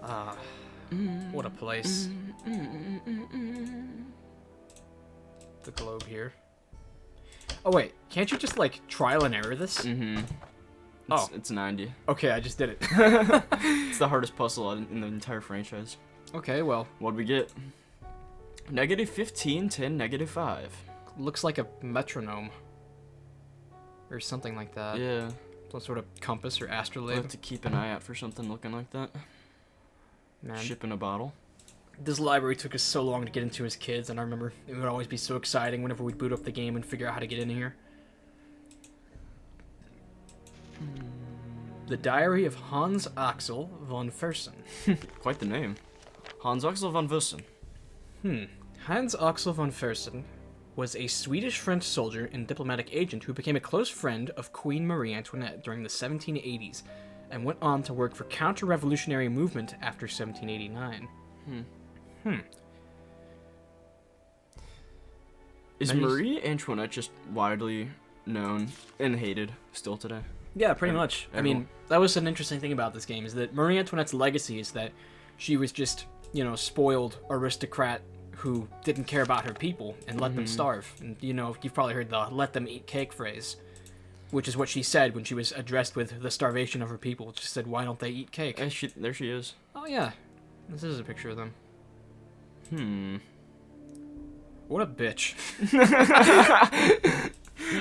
Ah, what a place. The globe here. Oh wait, can't you just like trial and error this? It's 90. Okay, I just did it. It's the hardest puzzle in the entire franchise. Okay, well, What'd we get? -15, 10, -5. looks like a metronome. Or something like that. Yeah. Some sort of compass or We'll astrolabe. have to keep an eye out for something looking like that. Man, Ship in a bottle. this library took us so long to get into as kids, and I remember it would always be so exciting whenever we'd boot up the game and figure out how to get in here. The Diary of Hans Axel von Fersen. Quite the name. Hans Axel von Wissen. Hans Axel von Fersen was a Swedish-French soldier and diplomatic agent who became a close friend of Queen Marie Antoinette during the 1780s and went on to work for counter-revolutionary movement after 1789. Is Marie Antoinette just widely known and hated still today? Yeah, pretty much. I everyone- mean, that was an interesting thing about this game, is that Marie Antoinette's legacy is that she was just, spoiled aristocrat who didn't care about her people and let them starve. And, you've probably heard the let them eat cake phrase, which is what she said when she was addressed with the starvation of her people. She said, why don't they eat cake? There she is. Oh, yeah. This is a picture of them. What a bitch.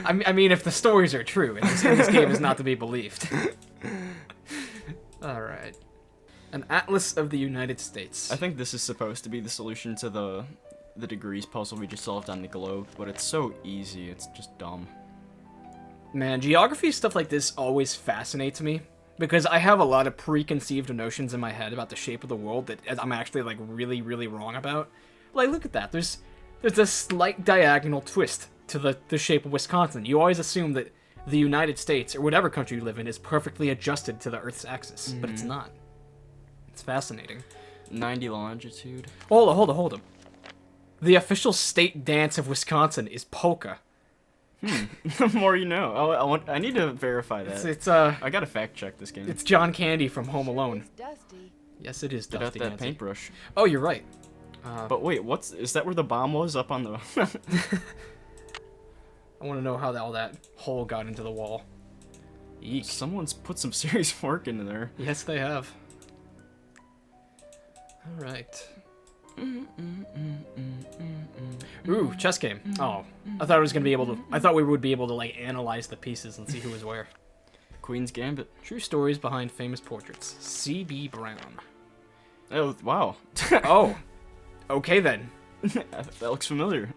I mean, if the stories are true, and this game is not to be believed. Alright. An Atlas of the United States. I think this is supposed to be the solution to the degrees puzzle we just solved on the globe, but it's so easy, it's just dumb. Man, geography stuff like this always fascinates me, because I have a lot of preconceived notions in my head about the shape of the world that I'm actually, like, really, really wrong about. Like, look at that. There's a slight diagonal twist to the shape of Wisconsin. You always assume that the United States, or whatever country you live in, is perfectly adjusted to the Earth's axis, but it's not. It's fascinating. 90 longitude. Hold on. The official state dance of Wisconsin is polka. The more you know. I need to verify that. It's I gotta fact check this game. It's John Candy from Home Alone. It's dusty. Yes, it is Get out Dusty that Nancy. paintbrush. Oh, you're right. But wait, is that where the bomb was up on the? I want to know how all that hole got into the wall. Eek. Someone's put some serious work into there. Yes, they have. All right. Ooh, chess game. Oh, I thought we would be able to like analyze the pieces and see who was where. Queen's Gambit. True stories behind famous portraits. C.B. Brown. Oh wow. Oh, okay then. That looks familiar.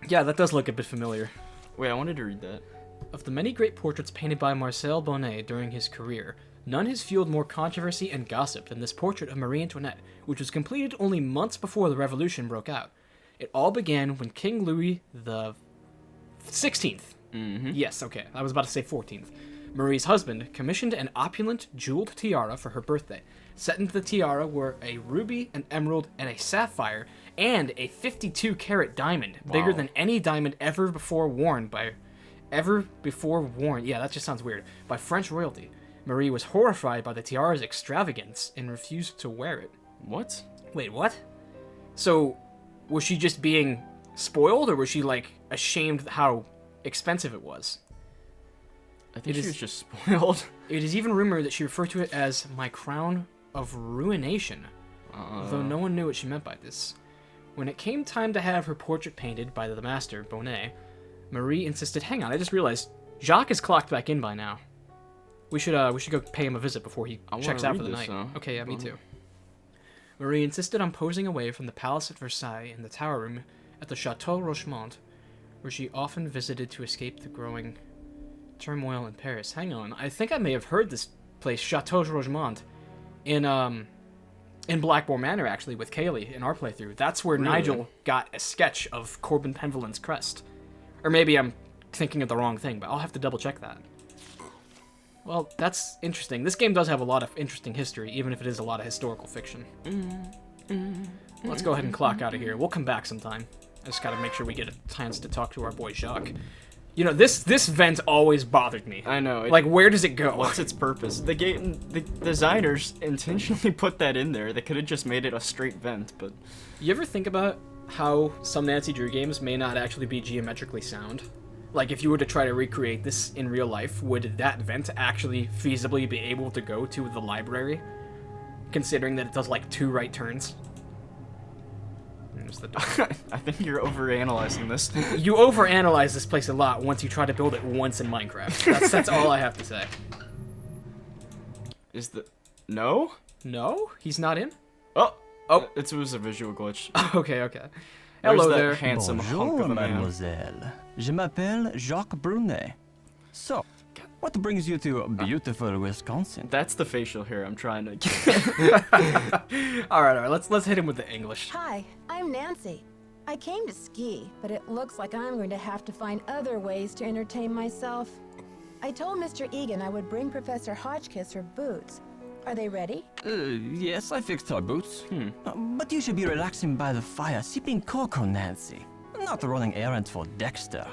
Yeah, that does look a bit familiar. Wait, I wanted to read that. Of the many great portraits painted by Marcel Bonnet during his career, none has fueled more controversy and gossip than this portrait of Marie Antoinette, which was completed only months before the Revolution broke out. It all began when King Louis the 16th, yes, okay, I was about to say 14th, Marie's husband, commissioned an opulent jeweled tiara for her birthday. Set into the tiara were a ruby, an emerald, and a sapphire, and a 52-carat diamond, bigger than any diamond ever before worn, yeah, that just sounds weird, by French royalty. Marie was horrified by the tiara's extravagance and refused to wear it. What? Wait, what? So, was she just being spoiled, or was she, like, ashamed how expensive it was? I think she was just spoiled. It is even rumored that she referred to it as my crown of ruination, though no one knew what she meant by this. When it came time to have her portrait painted by the master, Bonnet, Marie insisted, hang on, I just realized, Jacques is clocked back in by now. We should go pay him a visit before he checks out for the night. Okay, yeah, me too. Marie insisted on posing away from the palace at Versailles in the tower room at the Chateau Rochemont, where she often visited to escape the growing turmoil in Paris. Hang on, I think I may have heard this place, Chateau Rochemont, in Blackmore Manor, actually, with Kaylee in our playthrough. That's where Nigel got a sketch of Corbin Penvillen's crest. Or maybe I'm thinking of the wrong thing, but I'll have to double check that. Well, that's interesting. This game does have a lot of interesting history, even if it is a lot of historical fiction. Let's go ahead and clock out of here. We'll come back sometime. I just gotta make sure we get a chance to talk to our boy Jacques. You know, this vent always bothered me. I know. Like, where does it go? What's its purpose? The designers intentionally put that in there. They could have just made it a straight vent, but... You ever think about how some Nancy Drew games may not actually be geometrically sound? Like, if you were to try to recreate this in real life, would that vent actually feasibly be able to go to the library? Considering that it does, like, 2 right turns? There's the door. I think you're overanalyzing this. You overanalyze this place a lot once you try to build it once in Minecraft. That's all I have to say. Is the... No? No? He's not in? Oh! Oh! It was a visual glitch. Okay. Where's Hello that there. handsome hunk Bonjour, of a man? mademoiselle. Je m'appelle Jacques Brunet. So, what brings you to beautiful Wisconsin? That's the facial hair I'm trying to get. All right. Let's hit him with the English. Hi, I'm Nancy. I came to ski, but it looks like I'm going to have to find other ways to entertain myself. I told Mr. Egan I would bring Professor Hotchkiss her boots. Are they ready? Yes, I fixed her boots. But you should be relaxing by the fire, sipping cocoa, Nancy. Not running errands for Dexter.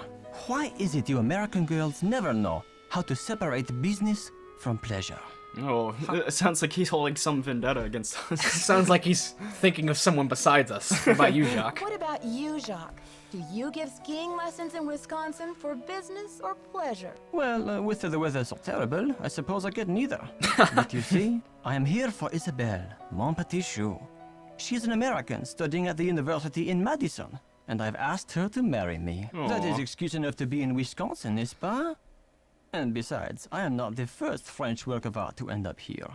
Why is it you American girls never know how to separate business from pleasure? Oh, it sounds like he's holding some vendetta against us. Sounds like he's thinking of someone besides us. What about you, Jacques? What about you, Jacques? Do you give skiing lessons in Wisconsin for business or pleasure? Well, with the weather so terrible, I suppose I get neither. But you see, I am here for Isabelle, mon petit chou. She is an American studying at the university in Madison, and I've asked her to marry me. That is Aw. excuse enough to be in Wisconsin, n'est-ce pas? And besides, I am not the first French work of art to end up here.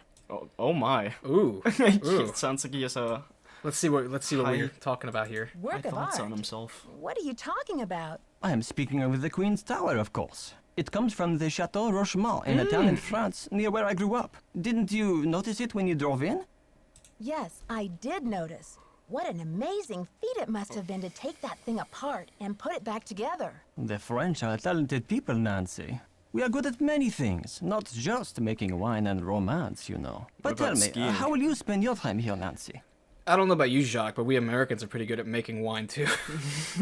Oh my. Ooh. It sounds like he has Let's see what Hi. we're talking about here. high Work of thoughts art? on himself. What are you talking about? I am speaking of the Queen's Tower, of course. It comes from the Chateau Rochemont in a town in France near where I grew up. Didn't you notice it when you drove in? Yes, I did notice. What an amazing feat it must have been to take that thing apart and put it back together. The French are talented people, Nancy. We are good at many things, not just making wine and romance, you know. But What tell about me, skiing? how will you spend your time here, Nancy? I don't know about you, Jacques, but we Americans are pretty good at making wine too.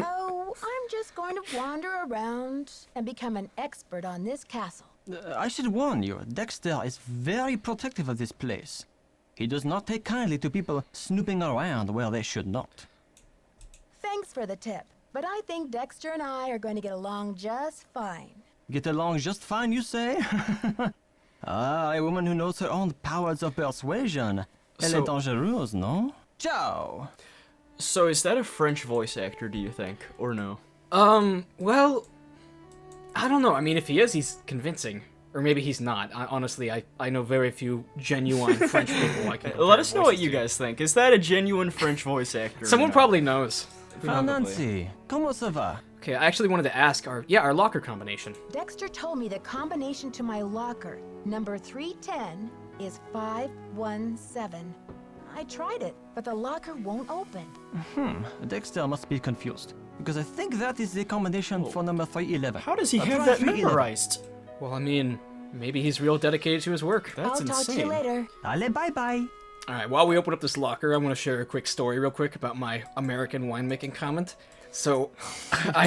Oh, I'm just going to wander around and become an expert on this castle. I should warn you, Dexter is very protective of this place. He does not take kindly to people snooping around where they should not. Thanks for the tip, but I think Dexter and I are going to get along just fine. Get along just fine, you say? Ah, a woman who knows her own powers of persuasion. Elle So- est dangereuse, no? Ciao! So is that a French voice actor, do you think? Or no? Well, I don't know. I mean, if he is, he's convincing. Or maybe he's not. Honestly, I know very few genuine French people I can compare Let us know what voices you to. guys think. Is that a genuine French voice actor? or Someone not? probably knows. Ah, Probably. Nancy, comment ça va? Okay, I actually wanted to ask our locker combination. Dexter told me the combination to my locker, number 310, is 517. I tried it, but the locker won't open. Dexter must be confused, because I think that is the combination for number 311. How does he have try that 311. memorized? Well, I mean, maybe he's real dedicated to his work. That's I'll talk to you insane. later. Allez, bye-bye! Alright, while we open up this locker, I want to share a quick story real quick about my American winemaking comment. So, I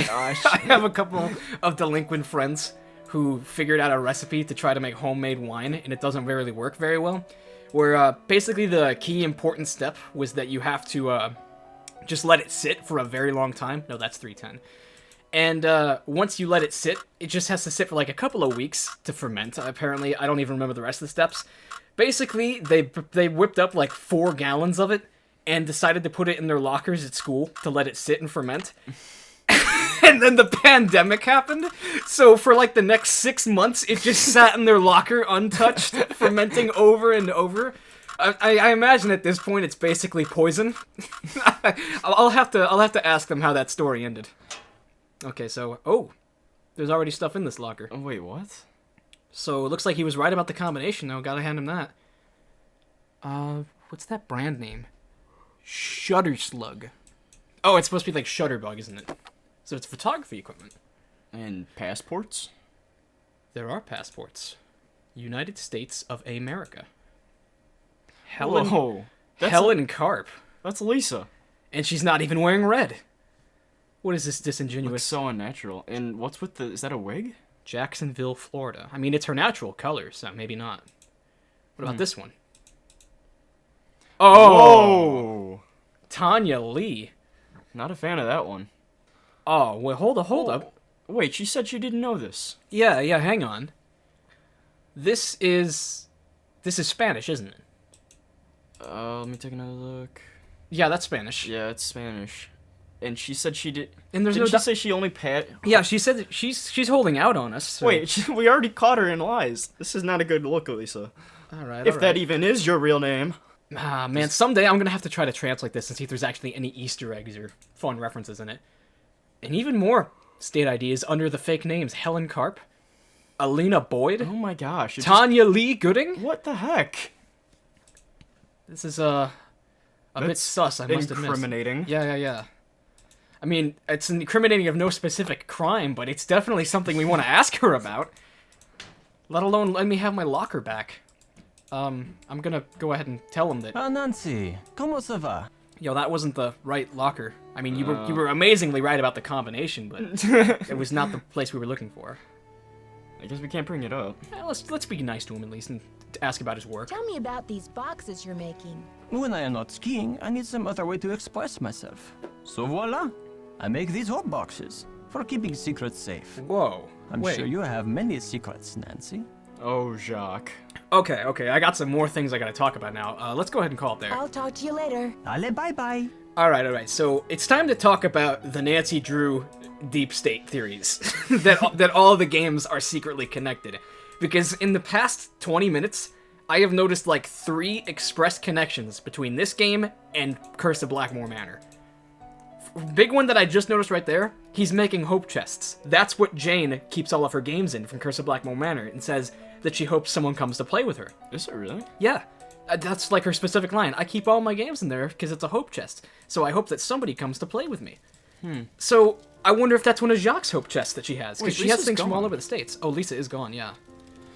have a couple of delinquent friends who figured out a recipe to try to make homemade wine, and it doesn't really work very well. Where, basically the key important step was that you have to, just let it sit for a very long time. No, that's 310. And, once you let it sit, it just has to sit for like a couple of weeks to ferment. Apparently, I don't even remember the rest of the steps. Basically, they whipped up like 4 gallons of it and decided to put it in their lockers at school to let it sit and ferment. And then the pandemic happened, so for like the next 6 months, it just sat in their locker untouched, fermenting over and over. I imagine at this point it's basically poison. I'll have to ask them how that story ended. Okay, so there's already stuff in this locker. Oh, wait, what? So it looks like he was right about the combination, though. Gotta hand him that. What's that brand name? Shutterslug. Oh, it's supposed to be like Shutterbug, isn't it? So it's photography equipment. And passports? There are passports. United States of America. Helen Whoa. Helen Carp. That's Lisa. And she's not even wearing red. What is this Looks disingenuous? so unnatural. And what's with the... Is that a wig? Jacksonville, Florida. I mean, it's her natural color, so maybe not. What about this one? Oh! Whoa! Tanya Lee. Not a fan of that one. Oh, well, hold up. Wait, she said she didn't know this. Yeah, hang on. This is Spanish, isn't it? Let me take another look. Yeah, that's Spanish. Yeah, it's Spanish. And she said she did... And there's Didn't no she say she only pat... Yeah, she said that she's holding out on us. So. Wait, we already caught her in lies. This is not a good look, Elisa. Alright, If that even is your real name. Ah, man, someday I'm gonna have to try to translate this and see if there's actually any Easter eggs or fun references in it. And even more state IDs under the fake names Helen Karp, Alina Boyd, Oh my gosh. Tanya Lee Gooding. What the heck? This is a bit sus, I must admit. Incriminating. Yeah. I mean, it's incriminating of no specific crime, but it's definitely something we want to ask her about. Let alone let me have my locker back. I'm gonna go ahead and tell him that. Ah, Nancy, ¿cómo se va? Yo, that wasn't the right locker. I mean, you were amazingly right about the combination, but it was not the place we were looking for. I guess we can't bring it up. Let's be nice to him at least and ask about his work. Tell me about these boxes you're making. When I am not skiing, I need some other way to express myself. So voila, I make these hot boxes for keeping secrets safe. Whoa. I'm wait. sure you have many secrets, Nancy. Oh, Jacques. Okay, I got some more things I gotta talk about now. Let's go ahead and call it there. I'll talk to you later. Ale, bye-bye. Alright, so it's time to talk about the Nancy Drew deep state theories. that all the games are secretly connected. Because in the past 20 minutes, I have noticed like 3 express connections between this game and Curse of Blackmore Manor. Big one that I just noticed right there, he's making hope chests. That's what Jane keeps all of her games in from Curse of Blackmore Manor, and says that she hopes someone comes to play with her. Is it really? Yeah, that's like her specific line. I keep all my games in there because it's a hope chest, so I hope that somebody comes to play with me. So I wonder if that's one of Jacques' hope chests that she has, because she has Lisa's things from all gone. over the states. Oh, Lisa is gone, yeah.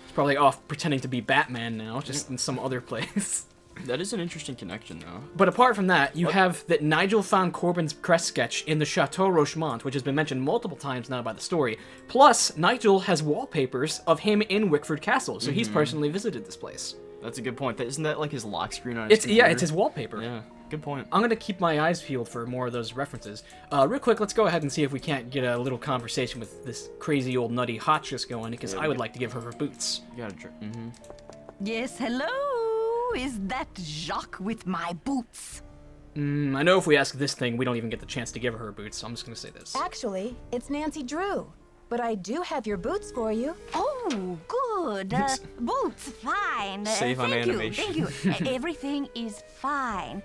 She's probably off pretending to be Batman now, just in some other place. That is an interesting connection, though. But apart from that, you have that Nigel found Corbin's crest sketch in the Chateau Rochemont, which has been mentioned multiple times now by the story. Plus, Nigel has wallpapers of him in Wickford Castle, so he's personally visited this place. That's a good point. Isn't that like his lock screen on his It's computer? it's his wallpaper. Yeah, good point. I'm gonna keep my eyes peeled for more of those references. Real quick, let's go ahead and see if we can't get a little conversation with this crazy old nutty Hotchkiss going, because I would like to give her boots. You gotta drink. Yes, hello? Is that Jacques with my boots? I know if we ask this thing, we don't even get the chance to give her boots, so I'm just gonna say this. Actually, it's Nancy Drew. But I do have your boots for you. Oh, good. Boots, fine. Save on thank animation. You, thank you. Everything is fine.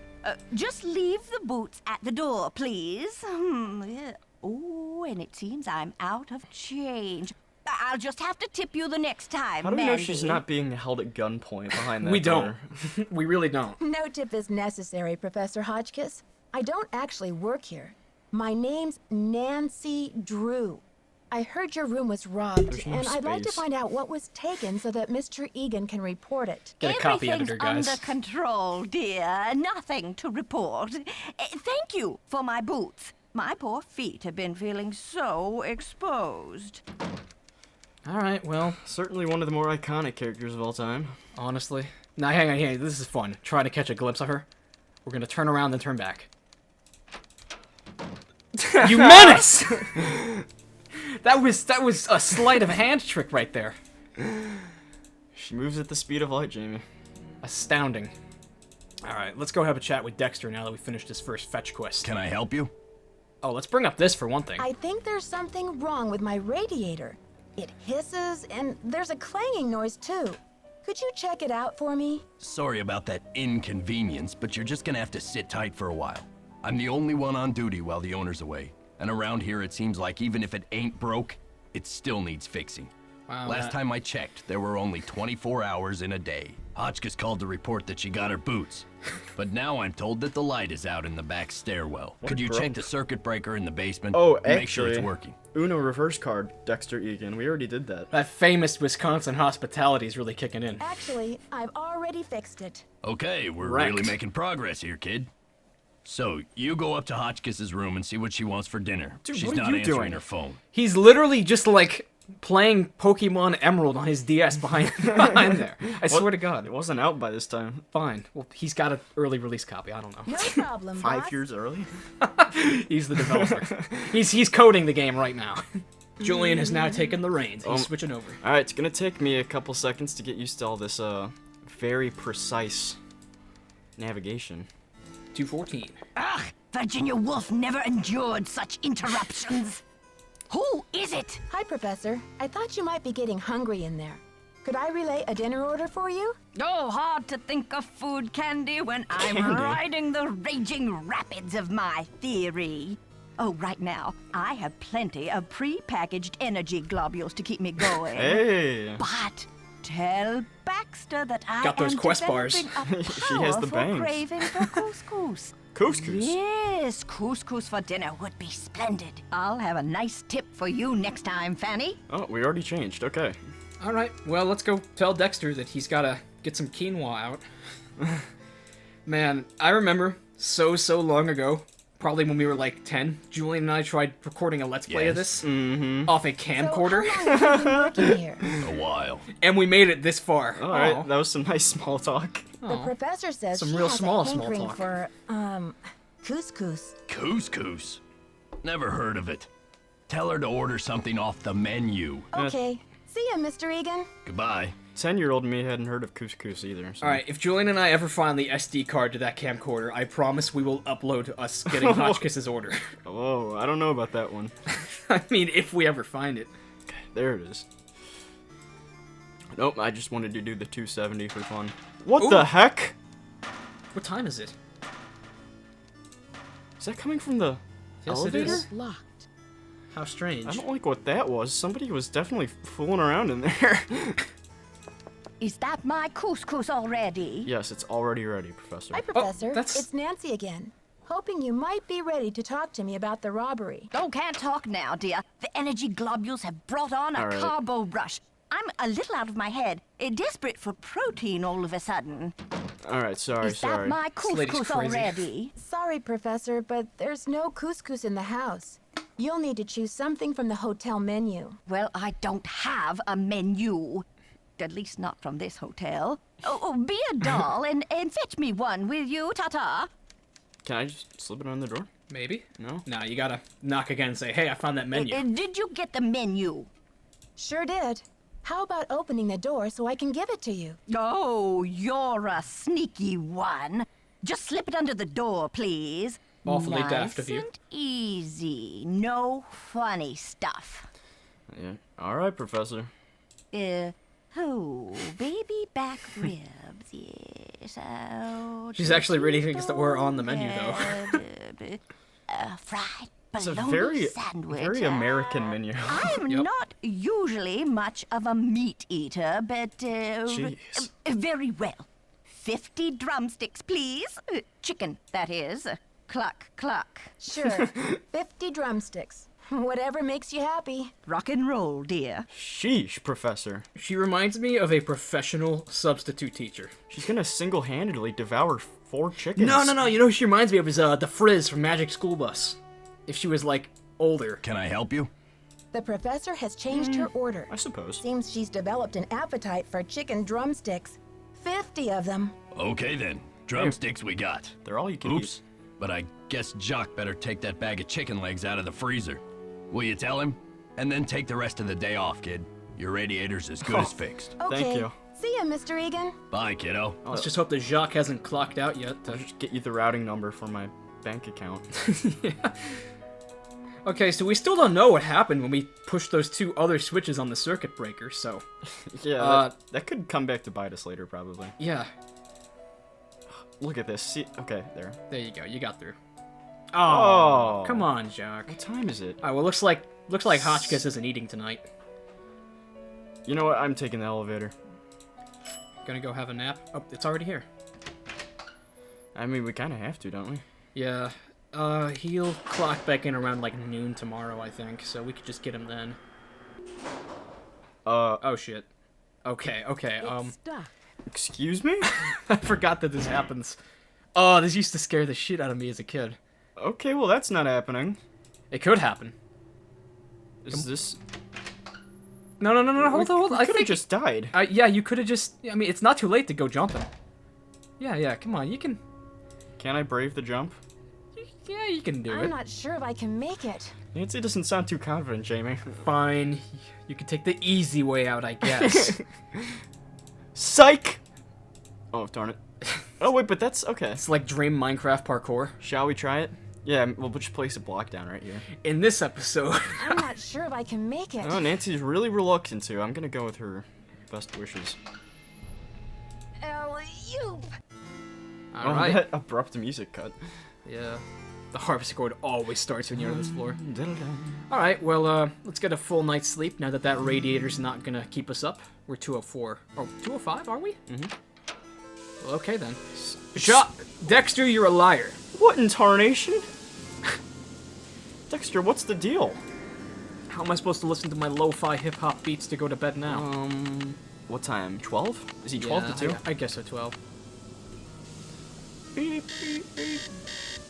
Just leave the boots at the door, please. Yeah. Oh, and it seems I'm out of change. I'll just have to tip you the next time, How do we know Mandy. she's not being held at gunpoint behind that We don't. door? We really don't. No tip is necessary, Professor Hotchkiss. I don't actually work here. My name's Nancy Drew. I heard your room was robbed, There's no and I'd like to space. find out what was taken so that Mr. Egan can report it. Get a copy Everything's editor, guys. under control, dear. Nothing to report. Thank you for my boots. My poor feet have been feeling so exposed. Alright, well, Certainly one of the more iconic characters of all time. honestly. Now, hang on, this is fun. Trying to catch a glimpse of her. We're gonna turn around, then turn back. You menace! That was a sleight of hand trick right there. She moves at the speed of light, Jamie. Astounding. Alright, let's go have a chat with Dexter now that we finished this first fetch quest. Can I help you? Oh, let's bring up this for one thing. I think there's something wrong with my radiator. It hisses, and there's a clanging noise, too. Could you check it out for me? Sorry about that inconvenience, but you're just gonna have to sit tight for a while. I'm the only one on duty while the owner's away. And around here it seems like even if it ain't broke, it still needs fixing. Wow, Last time I checked, there were only 24 hours in a day. Hotchkiss called to report that she got her boots. But now I'm told that the light is out in the back stairwell. Could you check the circuit breaker in the basement? Oh, and make sure it's actually. working. Uno reverse card, Dexter Egan. We already did that. That famous Wisconsin hospitality is really kicking in. Actually, I've already fixed it. Okay, we're Wrecked. really making progress here, kid. So, you go up to Hotchkiss's room and see what she wants for dinner. Dude, She's what are not you answering doing? her phone. He's literally just like playing Pokemon Emerald on his DS behind there. I swear to God. It wasn't out by this time. Fine. Well, he's got an early release copy. I don't know. No problem, boss. 5 years early? He's the developer. he's coding the game right now. Julian has now taken the reins. He's switching over. Alright, it's gonna take me a couple seconds to get used to all this, very precise navigation. 214. Ugh, Virginia Woolf never endured such interruptions. Who is it? Hi, Professor. I thought you might be getting hungry in there. Could I relay a dinner order for you? Oh, hard to think of food candy when I'm riding the raging rapids of my theory. Oh, right now, I have plenty of pre-packaged energy globules to keep me going. Hey! But tell Baxter that I Got those am Quest bars. developing a She has the powerful bangs. craving for couscous. Couscous! Yes, couscous for dinner would be splendid. I'll have a nice tip for you next time, Fanny. Oh, we already changed, okay. All right. Well, let's go tell Dexter that he's got to get some quinoa out. Man, I remember so long ago, probably when we were like 10, Julian and I tried recording a Let's Play of this off a camcorder, So how long have you been working here? A while. and we made it this far. Alright, Aw. that was some nice small talk. The professor says Some she real has small a hankering talk. for, couscous. Couscous? Never heard of it. Tell her to order something off the menu. Okay. See ya, Mr. Egan. Goodbye. 10-year-old me hadn't heard of couscous either. So. All right, if Julian and I ever find the SD card to that camcorder, I promise we will upload us getting Hotchkiss's order. Oh, I don't know about that one. I mean, if we ever find it. There it is. Nope, I just wanted to do the 270 for fun. What Ooh. the heck? What time is it? Is that coming from the Yes, it elevator? is. Locked. How strange. I don't like what that was. Somebody was definitely fooling around in there. Is that my couscous already? Yes, it's already ready, Professor. Hi, Professor. that's- It's Nancy again. Hoping you might be ready to talk to me about the robbery. Oh, can't talk now, dear. The energy globules have brought on a All right. carbo rush. I'm a little out of my head, desperate for protein all of a sudden. Alright, sorry. Is that my This lady's couscous crazy. already? Sorry, Professor, but there's no couscous in the house. You'll need to choose something from the hotel menu. Well, I don't have a menu. At least not from this hotel. Oh, be a doll and fetch me one, will you, Tata? Can I just slip it on the door? Maybe? No? No, you gotta knock again and say, hey, I found that menu. Did you get the menu? Sure did. How about opening the door so I can give it to you? Oh, you're a sneaky one. Just slip it under the door, please. Awfully nice daft of you. and easy. No funny stuff. Yeah. Alright, Professor. Baby back ribs, yes. Oh, She's actually reading things that were on the menu, though. Fried It's a bologna sandwich. very American menu. I'm Yep. not usually much of a meat eater, but Jeez. very well. 50 drumsticks, please. Chicken, that is. Cluck, cluck. Sure. 50 drumsticks. Whatever makes you happy. Rock and roll, dear. Sheesh, Professor. She reminds me of a professional substitute teacher. She's gonna single-handedly devour 4 chickens. No. You know who she reminds me of is the Frizz from Magic School Bus. If she was, like, older. Can I help you? The professor has changed her order. I suppose. Seems she's developed an appetite for chicken drumsticks. 50 of them. Okay then. Drumsticks we got. They're all you can Oops. But I guess Jacques better take that bag of chicken legs out of the freezer. Will you tell him? And then take the rest of the day off, kid. Your radiator's as good as fixed. Okay. Thank you. See ya, Mr. Egan. Bye, kiddo. Let's just hope that Jacques hasn't clocked out yet. I'll just get you the routing number for my bank account. Yeah. Okay, so we still don't know what happened when we pushed those 2 other switches on the circuit breaker, so... Yeah, that could come back to bite us later, probably. Yeah, Look at this. See, okay, there. there you go, you got through. Oh, Come on, Jacques. What time is it? Alright, well, looks like Hotchkiss isn't eating tonight. You know what? I'm taking the elevator. Gonna go have a nap? Oh, it's already here. I mean, we kind of have to, don't we? Yeah, he'll clock back in around, like, noon tomorrow, I think, so we could just get him then. Oh, shit. Okay, It's stuck. Excuse me? I forgot that this happens. Oh, this used to scare the shit out of me as a kid. Okay, well that's not happening. It could happen. Is this? No, hold on. I could have just died. Yeah, you could have just... I mean, it's not too late to go jumping. Yeah, come on, you can... Can I brave the jump? Yeah, you can do it. I'm not sure if I can make it. Nancy doesn't sound too confident, Jamie. Fine. You can take the easy way out, I guess. Psych! Oh, darn it. Oh, wait, but that's... Okay. It's like Dream Minecraft parkour. Shall we try it? Yeah, we'll just place a block down right here. In this episode... I'm not sure if I can make it. Oh, Nancy's really reluctant to. I'm gonna go with her best wishes. Alley-oop. Alright. That abrupt music cut. Yeah. The harpsichord always starts when you're on this floor. Alright, well, let's get a full night's sleep now that that radiator's not gonna keep us up. We're 204. Oh, 205, are we? Mm-hmm. Well, okay then. Jacques! Dexter, you're a liar. What in tarnation? Dexter, what's the deal? How am I supposed to listen to my lo-fi hip-hop beats to go to bed now? What time? 12? Is he 12 to 2? I guess so, 12. Beep, beep, beep.